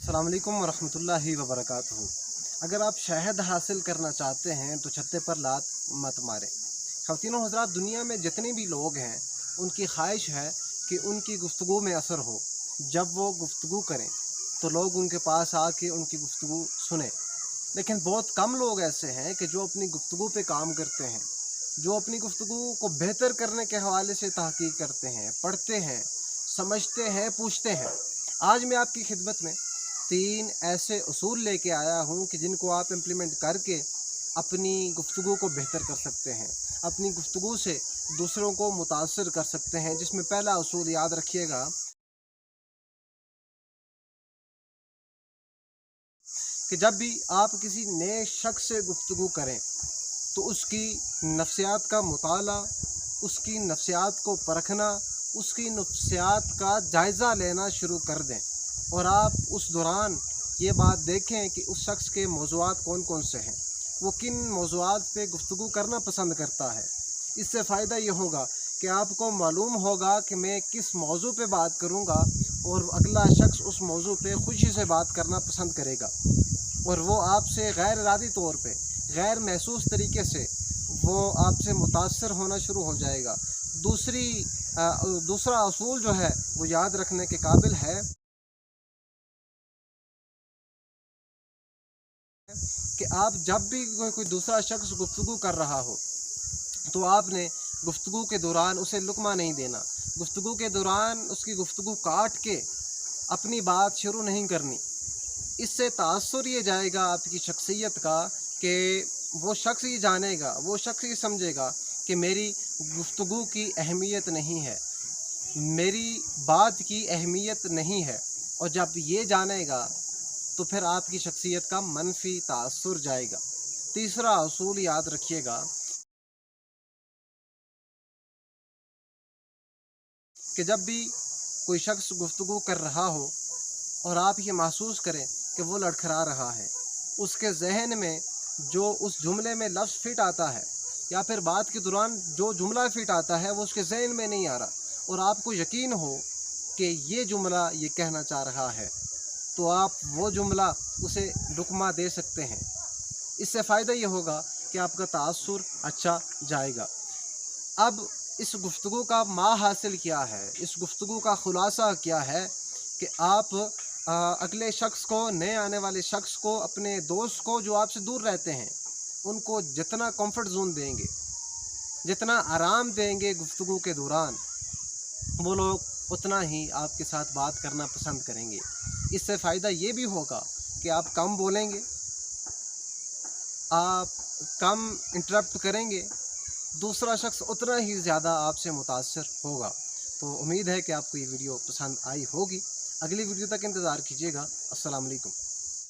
अस्सलाम वालेकुम वरहमतुल्लाहि वबरकातुहू। अगर आप शहद हासिल करना चाहते हैं तो छत्ते पर लात मत मारें। ख़वातीनो हज़रात, दुनिया में जितने भी लोग हैं उनकी ख्वाहिश है कि उनकी गुफ्तगू में असर हो। जब वो गुफ्तगू करें तो लोग उनके पास आके उनकी गुफ्तगू सुनें। लेकिन बहुत कम लोग ऐसे हैं कि जो अपनी गुफ्तगू पे काम करते हैं, जो अपनी गुफ्तगू को बेहतर करने के हवाले से तहक़ीक़ करते हैं, पढ़ते हैं, समझते हैं, पूछते हैं। आज मैं आपकी खिदमत में 3 ऐसे उसूल लेके आया हूँ कि जिनको आप इम्प्लीमेंट करके अपनी गुफ्तगू को बेहतर कर सकते हैं, अपनी गुफ्तगू से दूसरों को मुतासर कर सकते हैं। जिसमें पहला उसूल याद रखिएगा कि जब भी आप किसी नए शख्स से गुफ्तगू करें तो उसकी नफ्सियात का मुताला, उसकी नफ्सियात को परखना, उसकी नफ्सियात का जायज़ा लेना शुरू कर दें। और आप उस दौरान ये बात देखें कि उस शख्स के मौज़ूआत कौन कौन से हैं, वो किन मौज़ूआत पे गुफ्तगू करना पसंद करता है। इससे फ़ायदा ये होगा कि आपको मालूम होगा कि मैं किस मौज़ू पे बात करूँगा और अगला शख्स उस मौज़ू पे खुशी से बात करना पसंद करेगा और वो आपसे गैर इरादी तौर पे, गैर महसूस तरीके से वो आपसे मुतासर होना शुरू हो जाएगा। दूसरा असूल जो है वो याद रखने के काबिल है कि आप जब भी कोई दूसरा शख्स गुफ्तगू कर रहा हो तो आपने गुफ्तगू के दौरान उसे लुक़मा नहीं देना। गुफ्तगू के दौरान उसकी गुफ्तगू काट के अपनी बात शुरू नहीं करनी। इससे तासुर ये जाएगा आपकी शख्सियत का कि वो शख्स ये जानेगा, वो शख्स ये समझेगा कि मेरी गुफ्तगू की अहमियत नहीं है, मेरी बात की अहमियत नहीं है। और जब ये जानेगा तो फिर आपकी शख्सियत का मनफी तासुर जाएगा। तीसरा असूल याद रखिएगा कि जब भी कोई शख्स गुफ्तगू कर रहा हो और आप ये महसूस करें कि वो लड़खड़ा रहा है, उसके जहन में जो उस जुमले में लफ्ज़ फिट आता है या फिर बात के दौरान जो जुमला फिट आता है वो उसके जहन में नहीं आ रहा और आपको यकीन हो कि ये जुमला ये कहना चाह रहा है, तो आप वो जुमला उसे लुक़मा दे सकते हैं। इससे फ़ायदा ये होगा कि आपका तासुर अच्छा जाएगा। अब इस गुफ्तगू का हासिल क्या है, इस गुफ्तगू का ख़ुलासा क्या है कि आप अगले शख्स को, नए आने वाले शख्स को, अपने दोस्त को जो आपसे दूर रहते हैं, उनको जितना कंफर्ट जोन देंगे, जितना आराम देंगे गुफ्तगू के दौरान, वो लोग उतना ही आपके साथ बात करना पसंद करेंगे। इससे फ़ायदा ये भी होगा कि आप कम बोलेंगे, आप कम इंटरप्ट करेंगे, दूसरा शख्स उतना ही ज़्यादा आपसे मुतासर होगा। तो उम्मीद है कि आपको ये वीडियो पसंद आई होगी। अगली वीडियो तक इंतज़ार कीजिएगा। अस्सलाम वालेकुम।